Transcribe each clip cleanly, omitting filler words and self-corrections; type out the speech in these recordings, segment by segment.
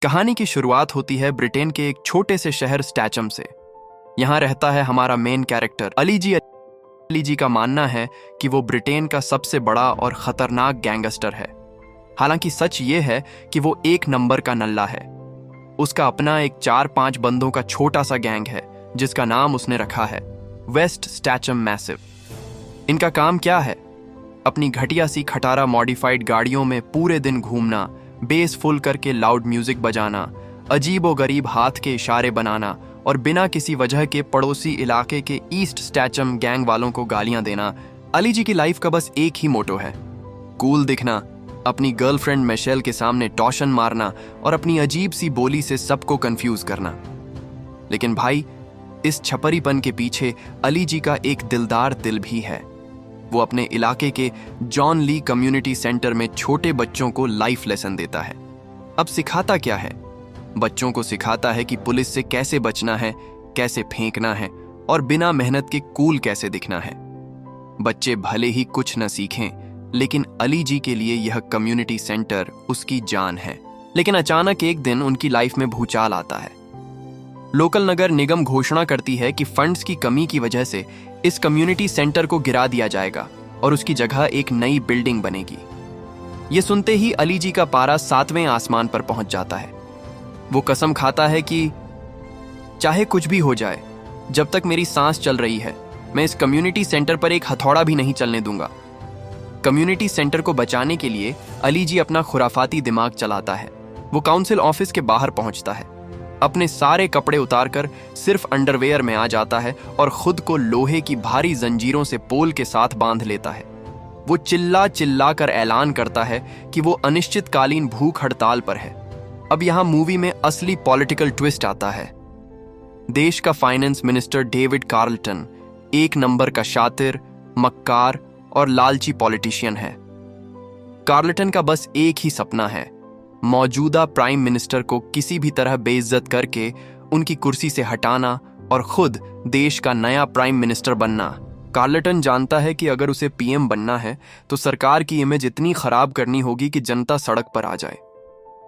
कहानी की शुरुआत होती है ब्रिटेन के एक छोटे से शहर स्टैचम से। यहाँ रहता है हमारा मेन कैरेक्टर अली जी। अली जी का मानना है कि वो ब्रिटेन का सबसे बड़ा और खतरनाक गैंगस्टर है। हालांकि सच ये है कि वो एक नंबर का नल्ला है। उसका अपना एक 4-5 बंदों का छोटा सा गैंग है जिसका नाम उसने रखा है वेस्ट स्टैचम मैसिव। इनका काम क्या है? अपनी घटिया सी खटारा मॉडिफाइड गाड़ियों में पूरे दिन घूमना, बेस फुल करके लाउड म्यूजिक बजाना, अजीब व गरीब हाथ के इशारे बनाना और बिना किसी वजह के पड़ोसी इलाके के ईस्ट स्टैचम गैंग वालों को गालियां देना। अली जी की लाइफ का बस एक ही मोटो है, कूल दिखना, अपनी गर्लफ्रेंड मिशेल के सामने टॉशन मारना और अपनी अजीब सी बोली से सबको कंफ्यूज करना। लेकिन भाई, इस छपरीपन के पीछे अली जी का एक दिलदार दिल भी है। वो अपने इलाके के जॉन ली कम्युनिटी सेंटर में छोटे बच्चों को लाइफ लेसन देता है। अब सिखाता क्या है? बच्चों को सिखाता है कि पुलिस से कैसे बचना है, कैसे फेंकना है और बिना मेहनत के कूल कैसे दिखना है। बच्चे भले ही कुछ न सीखें, लेकिन अली जी के लिए यह कम्युनिटी सेंटर उसकी जान है। लेकिन अचानक एक दिन उनकी लाइफ में भूचाल आता है। लोकल नगर निगम घोषणा करती है कि फंड्स की कमी की वजह से इस कम्युनिटी सेंटर को गिरा दिया जाएगा और उसकी जगह एक नई बिल्डिंग बनेगी। ये सुनते ही अली जी का पारा 7वें आसमान पर पहुंच जाता है। वो कसम खाता है कि चाहे कुछ भी हो जाए, जब तक मेरी सांस चल रही है, मैं इस कम्युनिटी सेंटर पर एक हथौड़ा भी नहीं चलने दूंगा। कम्युनिटी सेंटर को बचाने के लिए अली जी अपना खुराफाती दिमाग चलाता है। वो काउंसिल ऑफिस के बाहर पहुंचता है, अपने सारे कपड़े उतारकर सिर्फ अंडरवेयर में आ जाता है और खुद को लोहे की भारी जंजीरों से पोल के साथ बांध लेता है। वो चिल्ला चिल्ला कर ऐलान करता है कि वो अनिश्चितकालीन भूख हड़ताल पर है। अब यहाँ मूवी में असली पॉलिटिकल ट्विस्ट आता है। देश का फाइनेंस मिनिस्टर डेविड कार्लटन एक नंबर का शातिर, मक्कार और लालची पॉलिटिशियन है। कार्लटन का बस एक ही सपना है, मौजूदा प्राइम मिनिस्टर को किसी भी तरह बेइज्जत करके उनकी कुर्सी से हटाना और खुद देश का नया प्राइम मिनिस्टर बनना। कार्लटन जानता है कि अगर उसे पीएम बनना है तो सरकार की इमेज इतनी खराब करनी होगी कि जनता सड़क पर आ जाए।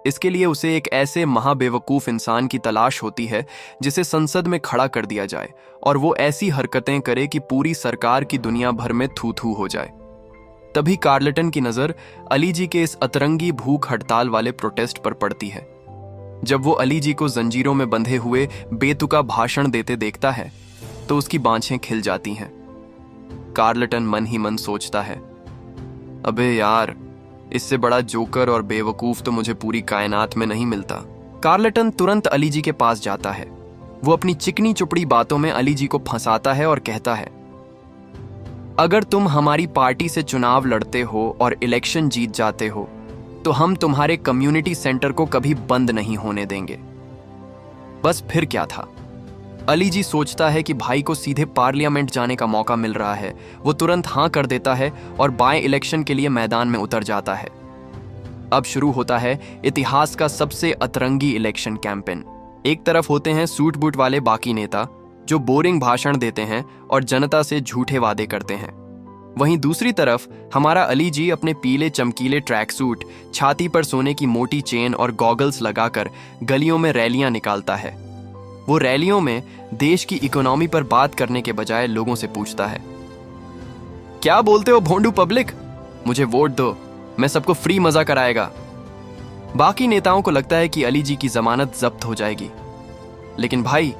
इसके लिए उसे एक ऐसे महाबेवकूफ इंसान की तलाश होती है जिसे संसद में खड़ा कर दिया जाए और वो ऐसी हरकतें करे कि पूरी सरकार की दुनिया भर में थू थू हो जाए। तभी कार्लटन की नजर अली जी के इस अतरंगी भूख हड़ताल वाले प्रोटेस्ट पर पड़ती है। जब वो अली जी को जंजीरों में बंधे हुए बेतुका भाषण देते देखता है तो उसकी बाँछें खिल जाती हैं। कार्लटन मन ही मन सोचता है, अबे यार, इससे बड़ा जोकर और बेवकूफ तो मुझे पूरी कायनात में नहीं मिलता। कार्लटन तुरंत अली जी के पास जाता है। वो अपनी चिकनी चुपड़ी बातों में अली जी को फंसाता है और कहता है, अगर तुम हमारी पार्टी से चुनाव लड़ते हो और इलेक्शन जीत जाते हो तो हम तुम्हारे कम्युनिटी सेंटर को कभी बंद नहीं होने देंगे। बस फिर क्या था? अली जी सोचता है कि भाई को सीधे पार्लियामेंट जाने का मौका मिल रहा है। वो तुरंत हाँ कर देता है और बाय इलेक्शन के लिए मैदान में उतर जाता है। अब शुरू होता है इतिहास का सबसे अतरंगी इलेक्शन कैंपेन। एक तरफ होते हैं सूट बूट वाले बाकी नेता जो बोरिंग भाषण देते हैं और जनता से झूठे वादे करते हैं। वहीं दूसरी तरफ हमारा अली जी अपने पीले चमकीले ट्रैक सूट, छाती पर सोने की मोटी चेन और गॉगल्स लगाकर गलियों में रैलियां निकालता है। वो रैलियों में देश की इकोनॉमी पर बात करने के बजाय लोगों से पूछता है, क्या बोलते हो भोंडू पब्लिक, मुझे वोट दो, मैं सबको फ्री मजा कराएगा। बाकी नेताओं को लगता है कि अली जी की जमानत जब्त हो जाएगी। लेकिन भाई,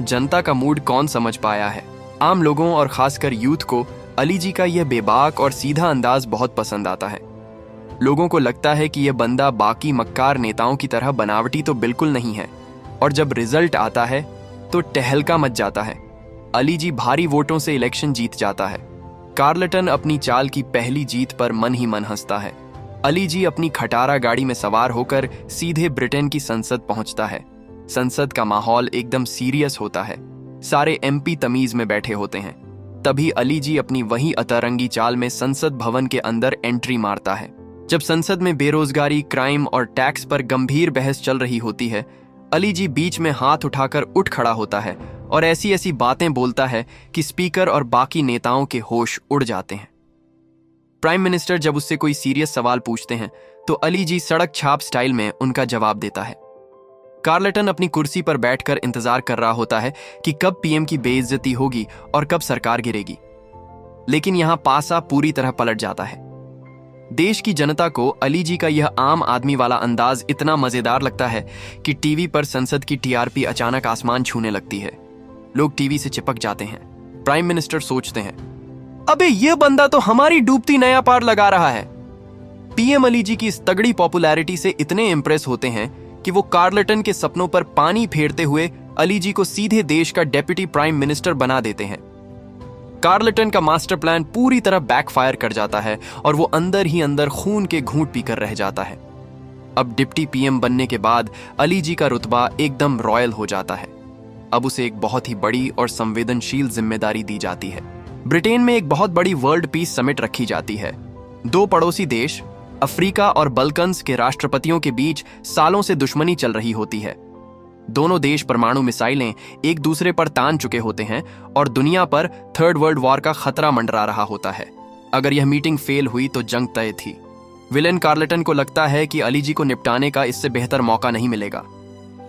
जनता का मूड कौन समझ पाया है? आम लोगों और खासकर यूथ को अली जी का यह बेबाक और सीधा अंदाज बहुत पसंद आता है। लोगों को लगता है कि यह बंदा बाकी मक्कार नेताओं की तरह बनावटी तो बिल्कुल नहीं है। और जब रिजल्ट आता है तो टहलका मच जाता है। अली जी भारी वोटों से इलेक्शन जीत जाता है। कार्लटन अपनी चाल की पहली जीत पर मन ही मन हंसता है। अली जी अपनी खटारा गाड़ी में सवार होकर सीधे ब्रिटेन की संसद पहुंचता है। संसद का माहौल एकदम सीरियस होता है। सारे एमपी तमीज में बैठे होते हैं। तभी अली जी अपनी वही अतरंगी चाल में संसद भवन के अंदर एंट्री मारता है। जब संसद में बेरोजगारी, क्राइम और टैक्स पर गंभीर बहस चल रही होती है, अली जी बीच में हाथ उठाकर उठ खड़ा होता है और ऐसी ऐसी बातें बोलता है कि स्पीकर और बाकी नेताओं के होश उड़ जाते हैं। प्राइम मिनिस्टर जब उससे कोई सीरियस सवाल पूछते हैं तो अली जी सड़क छाप स्टाइल में उनका जवाब देता है। कार्लेटन अपनी कुर्सी पर बैठकर इंतजार कर रहा होता है कि कब पीएम की बेइज्जती होगी और कब सरकार गिरेगी। लेकिन यहां पासा पूरी तरह पलट जाता है। देश की जनता को अली जी का यह आम आदमी वाला अंदाज इतना मजेदार लगता है कि टीवी पर संसद की टीआरपी अचानक आसमान छूने लगती है। लोग टीवी से चिपक जाते हैं। प्राइम मिनिस्टर सोचते हैं, अबे ये बंदा तो हमारी डूबती नया पार लगा रहा है। पीएम अली जी की इस तगड़ी पॉपुलैरिटी से इतने इंप्रेस होते हैं कि वो कार्लेटन के सपनों पर पानी फेरते हुए अली जी को सीधे देश का डेप्यूटी प्राइम मिनिस्टर बना देते हैं। कार्लेटन का मास्टर प्लान पूरी तरह बैकफायर कर जाता है और वो अंदर ही अंदर खून के घूंट पीकर रह जाता है। अब डिप्टी पीएम बनने के बाद अली जी का रुतबा एकदम रॉयल हो जाता है। अब उसे एक बहुत ही बड़ी और संवेदनशील जिम्मेदारी दी जाती है। ब्रिटेन में एक बहुत बड़ी वर्ल्ड पीस समिट रखी जाती है। दो पड़ोसी देश अफ्रीका और बल्कन्स के राष्ट्रपतियों के बीच सालों से दुश्मनी चल रही होती है। दोनों देश परमाणु मिसाइलें एक दूसरे पर तान चुके होते हैं और दुनिया पर थर्ड वर्ल्ड वॉर का खतरा मंडरा रहा होता है। अगर यह मीटिंग फेल हुई तो जंग तय थी। विलेन कार्लेटन को लगता है कि अली जी को निपटाने का इससे बेहतर मौका नहीं मिलेगा।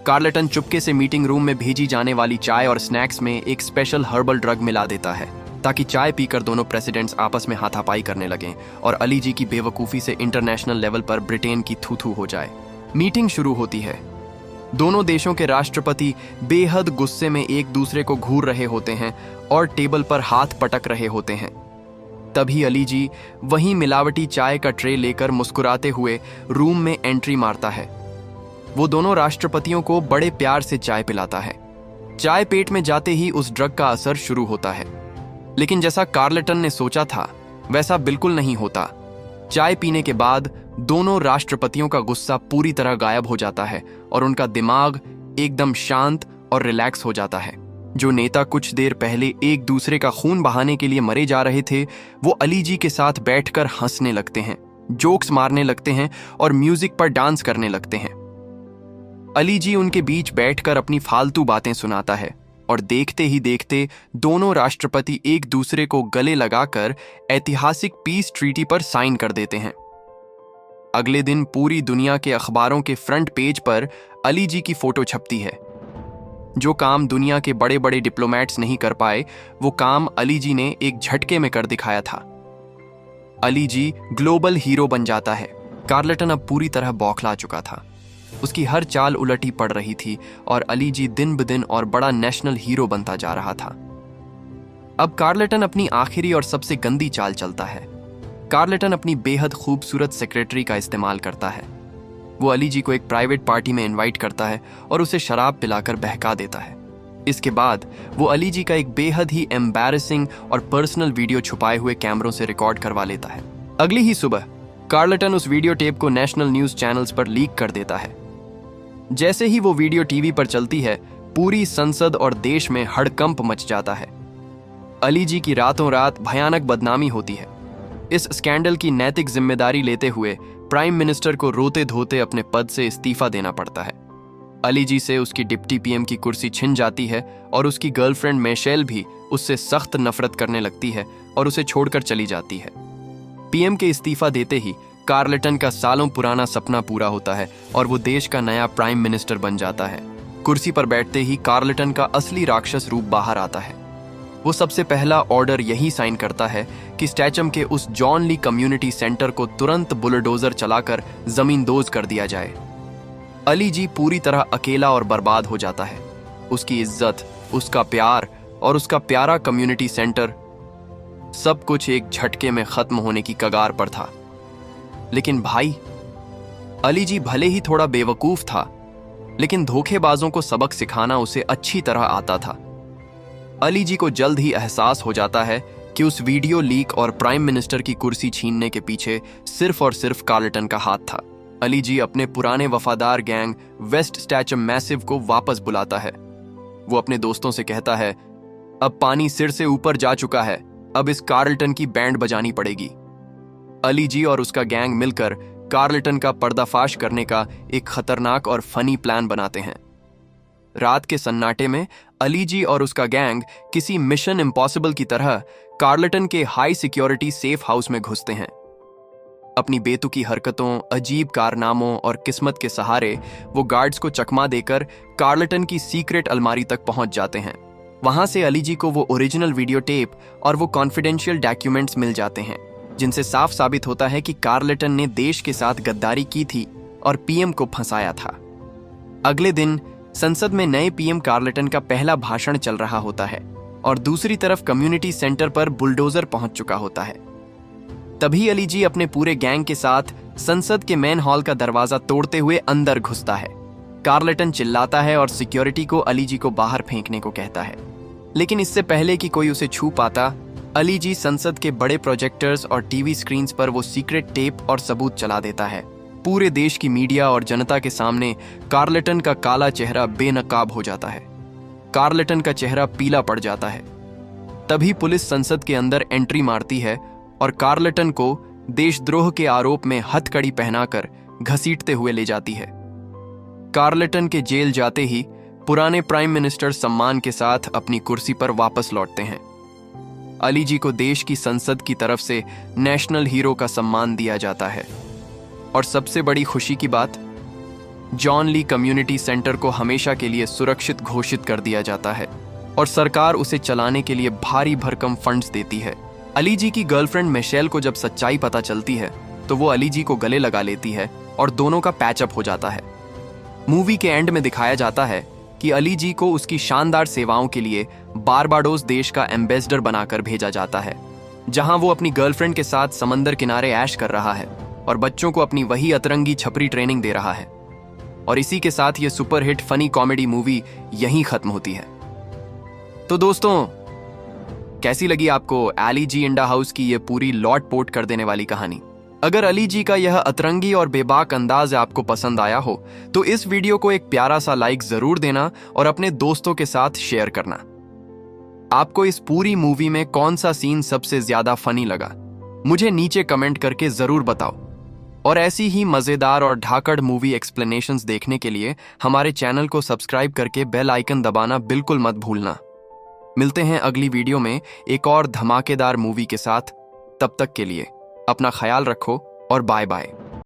कार्लेटन चुपके से मीटिंग रूम में भेजी जाने वाली चाय और स्नैक्स में एक स्पेशल हर्बल ड्रग मिला देता है ताकि चाय पीकर दोनों प्रेसिडेंट्स आपस में हाथापाई करने लगें और अली जी की बेवकूफ़ी से इंटरनेशनल लेवल पर ब्रिटेन की थू-थू हो जाए। मीटिंग शुरू होती है। दोनों देशों के राष्ट्रपति बेहद गुस्से में एक दूसरे को घूर रहे होते हैं और टेबल पर हाथ पटक रहे होते हैं। तभी अली जी वहीं मिलावटी चाय का ट्रे लेकर मुस्कुराते हुए रूम में एंट्री मारता है। वो दोनों राष्ट्रपतियों को बड़े प्यार से चाय पिलाता है। चाय पेट में जाते ही उस ड्रग का असर शुरू होता है, लेकिन जैसा कार्लेटन ने सोचा था वैसा बिल्कुल नहीं होता। चाय पीने के बाद दोनों राष्ट्रपतियों का गुस्सा पूरी तरह गायब हो जाता है और उनका दिमाग एकदम शांत और रिलैक्स हो जाता है। जो नेता कुछ देर पहले एक दूसरे का खून बहाने के लिए मरे जा रहे थे, वो अली जी के साथ बैठकर हंसने लगते हैं, जोक्स मारने लगते हैं और म्यूजिक पर डांस करने लगते हैं। अली जी उनके बीच बैठकर अपनी फालतू बातें सुनाता है और देखते ही देखते दोनों राष्ट्रपति एक दूसरे को गले लगाकर ऐतिहासिक पीस ट्रीटी पर साइन कर देते हैं। अगले दिन पूरी दुनिया के अखबारों के फ्रंट पेज पर अली जी की फोटो छपती है। जो काम दुनिया के बड़े बड़े डिप्लोमैट्स नहीं कर पाए, वो काम अली जी ने एक झटके में कर दिखाया था। अली जी ग्लोबल हीरो बन जाता है। कार्लेटन अब पूरी तरह बौखला चुका था। उसकी हर चाल उलटी पड़ रही थी और अली जी दिन ब दिन और बड़ा नेशनल हीरो बनता जा रहा था। अब कार्लेटन अपनी आखिरी और सबसे गंदी चाल चलता है। कार्लेटन अपनी बेहद खूबसूरत सेक्रेटरी का इस्तेमाल करता है। वो अली जी को एक प्राइवेट पार्टी में इनवाइट करता है और उसे शराब पिलाकर बहका देता है। इसके बाद वो अली जी का एक बेहद ही एम्बैरेसिंग और पर्सनल वीडियो छुपाए हुए कैमरों से रिकॉर्ड करवा लेता है। अगली ही सुबह कार्लेटन उस वीडियो टेप को नेशनल न्यूज चैनल्स पर लीक कर देता है। जैसे ही वो वीडियो टीवी पर चलती है, पूरी संसद और देश में हड़कंप मच जाता है। अली जी की रातों रात भयानक बदनामी होती है। इस स्कैंडल की नैतिक जिम्मेदारी लेते हुए प्राइम मिनिस्टर को रोते धोते अपने पद से इस्तीफा देना पड़ता है। अली जी से उसकी डिप्टी पीएम की कुर्सी छिन जाती है और उसकी गर्लफ्रेंड मिशेल भी उससे सख्त नफरत करने लगती है और उसे छोड़कर चली जाती है। पीएम के इस्तीफा देते ही कार्लेटन का सालों पुराना सपना पूरा होता है और वो देश का नया प्राइम मिनिस्टर बन जाता है। कुर्सी पर बैठते ही कार्लेटन का असली राक्षस रूप बाहर आता है। वो सबसे पहला ऑर्डर यही साइन करता है कि स्टैचम के उस जॉन ली कम्युनिटी सेंटर को तुरंत बुलडोजर चलाकर जमींदोज कर दिया जाए। अली जी पूरी तरह अकेला और बर्बाद हो जाता है। उसकी इज्जत, उसका प्यार और उसका प्यारा कम्युनिटी सेंटर सब कुछ एक झटके में खत्म होने की कगार पर था। लेकिन भाई, अली जी भले ही थोड़ा बेवकूफ था, लेकिन धोखेबाजों को सबक सिखाना उसे अच्छी तरह आता था। अली जी को जल्द ही एहसास हो जाता है कि उस वीडियो लीक और प्राइम मिनिस्टर की कुर्सी छीनने के पीछे सिर्फ और सिर्फ कार्लेटन का हाथ था। अली जी अपने पुराने वफादार गैंग वेस्ट स्टैचम मैसिव को वापस बुलाता है। वो अपने दोस्तों से कहता है, अब पानी सिर से ऊपर जा चुका है, अब इस कार्लेटन की बैंड बजानी पड़ेगी। अली जी और उसका गैंग मिलकर कार्लेटन का पर्दाफाश करने का एक खतरनाक और फनी प्लान बनाते हैं। रात के सन्नाटे में अली जी और उसका गैंग किसी मिशन इम्पॉसिबल की तरह कार्लेटन के हाई सिक्योरिटी सेफ हाउस में घुसते हैं। अपनी बेतुकी हरकतों, अजीब कारनामों और किस्मत के सहारे वो गार्ड्स को चकमा देकर कार्लटन की सीक्रेट अलमारी तक पहुंच जाते हैं। वहां से अली जी को वो ओरिजिनल वीडियो टेप और वो कॉन्फिडेंशियल डॉक्यूमेंट्स मिल जाते हैं, जिनसे साफ साबित होता है कि कार्लटन ने देश के साथ गद्दारी की थी और पीएम को फंसाया था। अगले दिन संसद में नए पीएम कार्लटन का पहला भाषण चल रहा होता है और दूसरी तरफ कम्युनिटी सेंटर पर बुलडोजर पहुंच चुका होता है। तभी अली जी अपने पूरे गैंग के साथ संसद के मेन हॉल का दरवाजा तोड़ते हुए अंदर घुसता है। कार्लटन चिल्लाता है और सिक्योरिटी को अली जी को बाहर फेंकने को कहता है, लेकिन इससे पहले कि कोई उसे छू पाता, अली जी संसद के बड़े प्रोजेक्टर्स और टीवी स्क्रीन्स पर वो सीक्रेट टेप और सबूत चला देता है। पूरे देश की मीडिया और जनता के सामने कार्लटन का काला चेहरा बेनकाब हो जाता है। कार्लटन का चेहरा पीला पड़ जाता है। तभी पुलिस संसद के अंदर एंट्री मारती है और कार्लटन को देशद्रोह के आरोप में हथकड़ी पहनाकर घसीटते हुए ले जाती है। कार्लटन के जेल जाते ही पुराने प्राइम मिनिस्टर सम्मान के साथ अपनी कुर्सी पर वापस लौटते हैं। अली जी को देश की संसद की तरफ से नेशनल हीरो का सम्मान दिया जाता है। और सबसे बड़ी खुशी की बात, जॉन ली कम्युनिटी सेंटर को हमेशा के लिए सुरक्षित घोषित कर दिया जाता है और सरकार उसे चलाने के लिए भारी भरकम फंड्स देती है। अली जी की गर्लफ्रेंड मिशेल को जब सच्चाई पता चलती है तो वो अली जी को गले लगा लेती है और दोनों का पैचअप हो जाता है। मूवी के एंड में दिखाया जाता है कि अली जी को उसकी शानदार सेवाओं के लिए बारबाडोस देश का एम्बेसडर बनाकर भेजा जाता है, जहां वो अपनी गर्लफ्रेंड के साथ समंदर किनारे ऐश कर रहा है और बच्चों को अपनी वही अतरंगी छपरी ट्रेनिंग दे रहा है। और इसी के साथ ये सुपरहिट फनी कॉमेडी मूवी यहीं खत्म होती है। तो दोस्तों, कैसी लगी आपको अली जी इंडा हाउस की ये पूरी लॉट पोट कर देने वाली कहानी? अगर अली जी का यह अतरंगी और बेबाक अंदाज आपको पसंद आया हो तो इस वीडियो को एक प्यारा सा लाइक जरूर देना और अपने दोस्तों के साथ शेयर करना। आपको इस पूरी मूवी में कौन सा सीन सबसे ज्यादा फनी लगा, मुझे नीचे कमेंट करके जरूर बताओ। और ऐसी ही मजेदार और ढाकड़ मूवी एक्सप्लेनेशंस देखने के लिए हमारे चैनल को सब्सक्राइब करके बेल आइकन दबाना बिल्कुल मत भूलना। मिलते हैं अगली वीडियो में एक और धमाकेदार मूवी के साथ। तब तक के लिए अपना ख्याल रखो और बाय बाय।